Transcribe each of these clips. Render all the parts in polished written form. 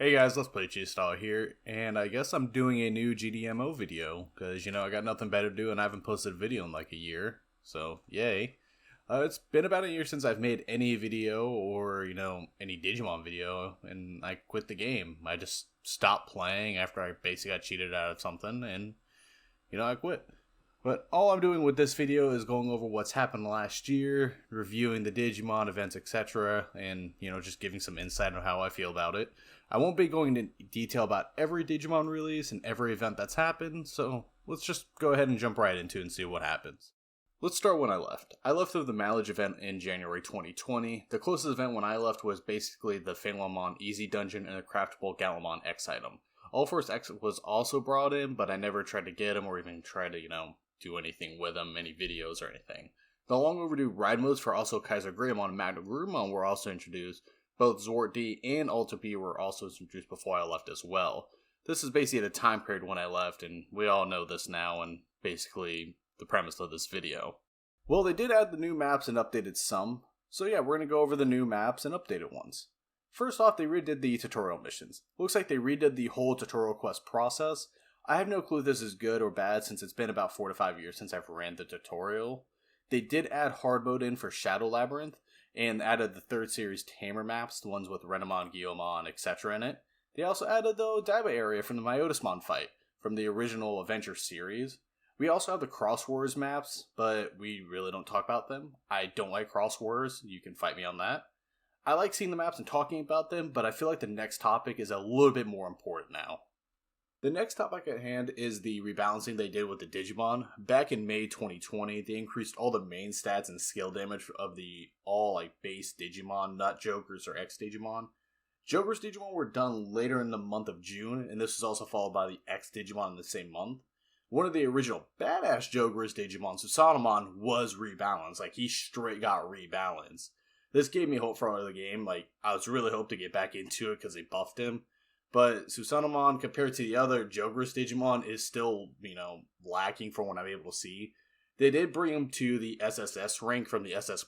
Hey guys, let's play Cheese Style here, and I guess I'm doing a new GDMO video, because, I got nothing better to do and I haven't posted a video in like a year, so yay. It's been about a year since I've made any video or, any Digimon video, and I quit the game. I just stopped playing after I basically got cheated out of something, and, I quit. But all I'm doing with this video is going over what's happened last year, reviewing the Digimon events, etc., and, just giving some insight on how I feel about it. I won't be going into detail about every Digimon release and every event that's happened, so let's just go ahead and jump right into it and see what happens. Let's start when I left. I left with the Mileage event in January 2020. The closest event when I left was basically the Phalanmon Easy Dungeon and the Craftable Gallimon X item. All Force X was also brought in, but I never tried to get him or even try to, do anything with him, any videos or anything. The long overdue ride modes for also Kaiser Greymon and Magna Gurumon were also introduced. Both Zord D and Alta B were also introduced before I left as well. This is basically the time period when I left, and we all know this now, and basically the premise of this video. Well, they did add the new maps and updated some, so yeah, we're going to go over the new maps and updated ones. First off, they redid the tutorial missions. Looks like they redid the whole tutorial quest process. I have no clue if this is good or bad since it's been about 4 to 5 years since I've ran the tutorial. They did add hard mode in for Shadow Labyrinth, and added the third series Tamer maps, the ones with Renamon, Guillaumon, etc. in it. They also added the Odaiba area from the Myotismon fight, from the original Adventure series. We also have the Cross Wars maps, but we really don't talk about them. I don't like Cross Wars, you can fight me on that. I like seeing the maps and talking about them, but I feel like the next topic is a little bit more important now. The next topic at hand is the rebalancing they did with the Digimon. Back in May 2020, they increased all the main stats and skill damage of the all base Digimon, not Jokers or X Digimon. Joker's Digimon were done later in the month of June, and this was also followed by the X Digimon in the same month. One of the original badass Joker's Digimon, Susanomon, was rebalanced. He straight got rebalanced. This gave me hope for the game. I was really hoping to get back into it because they buffed him. But Susanomon, compared to the other Joker's Digimon, is still, lacking from what I'm able to see. They did bring him to the SSS rank from the SS+.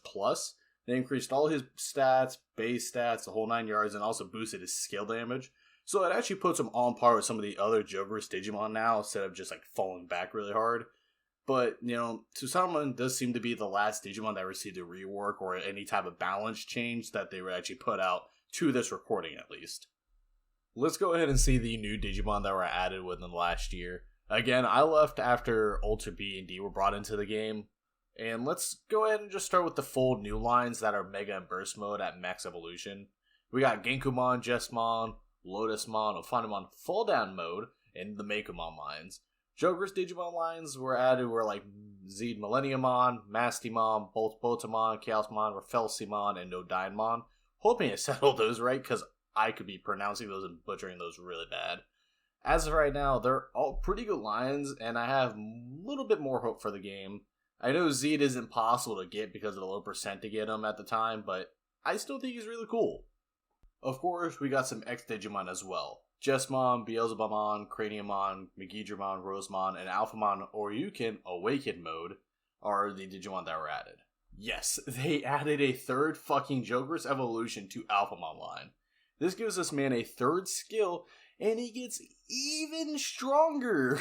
They increased all his stats, base stats, the whole 9 yards, and also boosted his skill damage. So it actually puts him on par with some of the other Joker's Digimon now, instead of just, falling back really hard. But, Susanomon does seem to be the last Digimon that received a rework or any type of balance change that they would actually put out to this recording, at least. Let's go ahead and see the new Digimon that were added within the last year. Again, I left after Ultra B and D were brought into the game. And let's go ahead and just start with the full new lines that are Mega and Burst mode at Max Evolution. We got Genkumon, Jesmon, Lotusmon, Ophanimon Fall Down mode, and the Mekumon lines. Joker's Digimon lines were added were Zed Millenniumon, Mastimon, Boltamon, Chaosmon, Rafelsimon, and Odaiamon. Hoping I settled those right, because I could be pronouncing those and butchering those really bad. As of right now, they're all pretty good lines, and I have a little bit more hope for the game. I know Zed is impossible to get because of the low percent to get him at the time, but I still think he's really cool. Of course, we got some X Digimon as well. Jesmon, Beelzebumon, Craniumon, Megidramon, Rosemon, and Alphamon Oryukin Awakened mode are the Digimon that were added. Yes, they added a third fucking Joker's Evolution to Alphamon line. This gives this man a third skill, and he gets even stronger.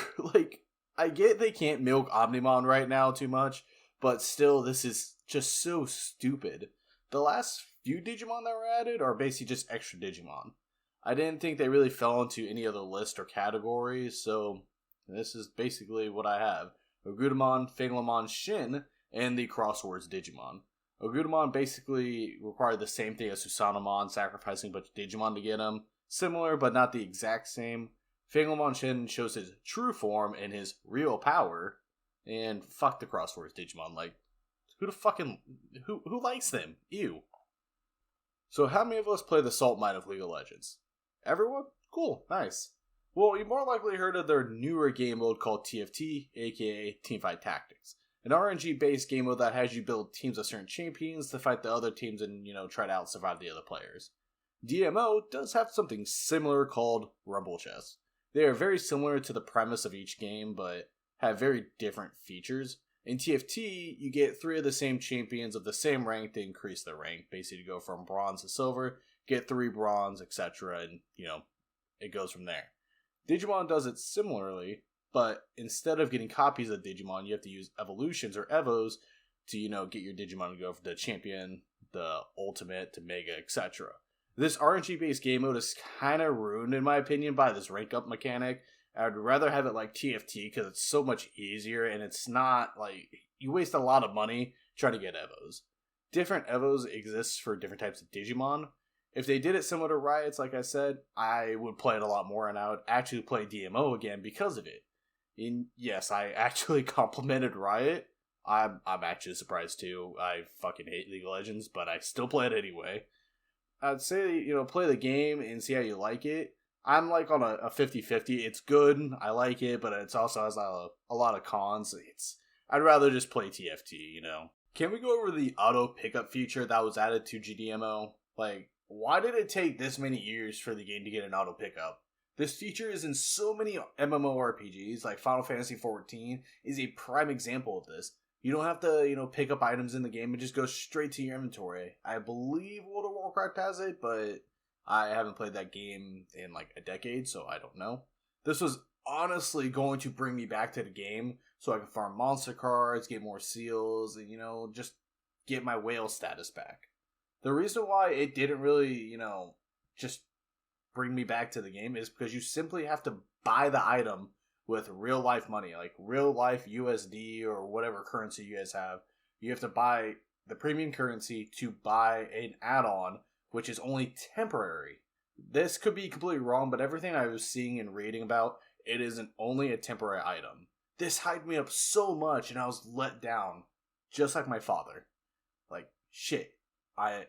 I get they can't milk Omnimon right now too much, but still, this is just so stupid. The last few Digimon that were added are basically just extra Digimon. I didn't think they really fell into any other list or categories, so this is basically what I have. Ogudamon, Phalanmon, Shin, and the Crosswords Digimon. Ogudamon basically required the same thing as Susanomon, sacrificing a bunch of Digimon to get him. Similar, but not the exact same. Phalanmon Shin shows his true form and his real power. And fuck the Crosswords Digimon. Who likes them? Ew. So how many of us play the Salt Mine of League of Legends? Everyone? Cool, nice. Well, you more likely heard of their newer game mode called TFT, aka Teamfight Tactics. An RNG-based game mode that has you build teams of certain champions to fight the other teams and, try to out-survive the other players. DMO does have something similar called Rumble Chess. They are very similar to the premise of each game, but have very different features. In TFT, you get 3 of the same champions of the same rank to increase their rank, basically to go from bronze to silver, get 3 bronze, etc., and, it goes from there. Digimon does it similarly, but instead of getting copies of Digimon, you have to use evolutions or evos to, get your Digimon to go from the champion, the ultimate, to mega, etc. This RNG-based game mode is kind of ruined, in my opinion, by this rank-up mechanic. I'd rather have it like TFT because it's so much easier, and it's not like you waste a lot of money trying to get evos. Different evos exist for different types of Digimon. If they did it similar to Riot's, like I said, I would play it a lot more, and I would actually play DMO again because of it. And yes, I actually complimented Riot. I'm actually surprised too. I fucking hate League of Legends, but I still play it anyway. I'd say, play the game and see how you like it. I'm like on a 50-50. It's good, I like it, but it also has a lot of cons. I'd rather just play TFT, Can we go over the auto pickup feature that was added to GDMO? Like, why did it take this many years for the game to get an auto pickup? This feature is in so many MMORPGs, like Final Fantasy XIV is a prime example of this. You don't have to, pick up items in the game and just go straight to your inventory. I believe World of Warcraft has it, but I haven't played that game in like a decade, so I don't know. This was honestly going to bring me back to the game so I can farm monster cards, get more seals, and, just get my whale status back. The reason why it didn't really, just bring me back to the game is because you simply have to buy the item with real life money, like real life USD or whatever currency you guys have. You have to buy the premium currency to buy an add-on, which is only temporary. This could be completely wrong, but everything I was seeing and reading about, it isn't only a temporary item. This hyped me up so much, and I was let down, just like my father. Like, shit, I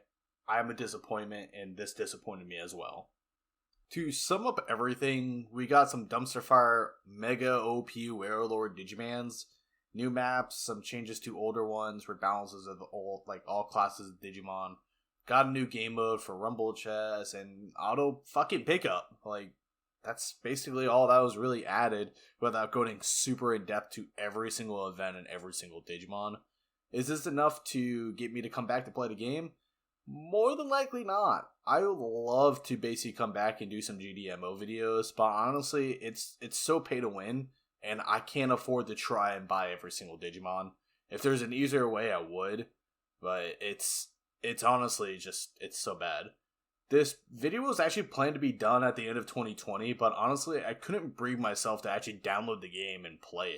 am a disappointment, and this disappointed me as well. To sum up everything, we got some dumpster fire mega OP Warlord Digimans, new maps, some changes to older ones, rebalances of all classes of Digimon, got a new game mode for Rumble Chess, and auto fucking pickup. Like, that's basically all that was really added without going super in depth to every single event and every single Digimon. Is this enough to get me to come back to play the game? More than likely not. I would love to basically come back and do some GDMO videos, but honestly, it's so pay to win, and I can't afford to try and buy every single Digimon. If there's an easier way, I would, but it's honestly just, it's so bad. This video was actually planned to be done at the end of 2020, but honestly, I couldn't bring myself to actually download the game and play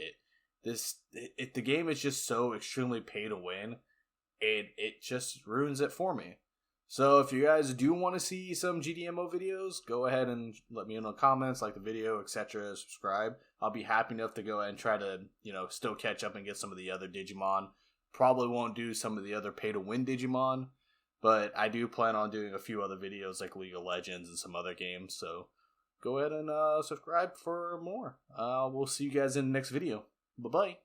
it. The game is just so extremely pay to win, and it just ruins it for me. So if you guys do want to see some GDMO videos, go ahead and let me know in the comments, like the video, etc. Subscribe. I'll be happy enough to go ahead and try to, still catch up and get some of the other Digimon. Probably won't do some of the other pay-to-win Digimon, but I do plan on doing a few other videos like League of Legends and some other games. So go ahead and subscribe for more. We'll see you guys in the next video. Bye-bye.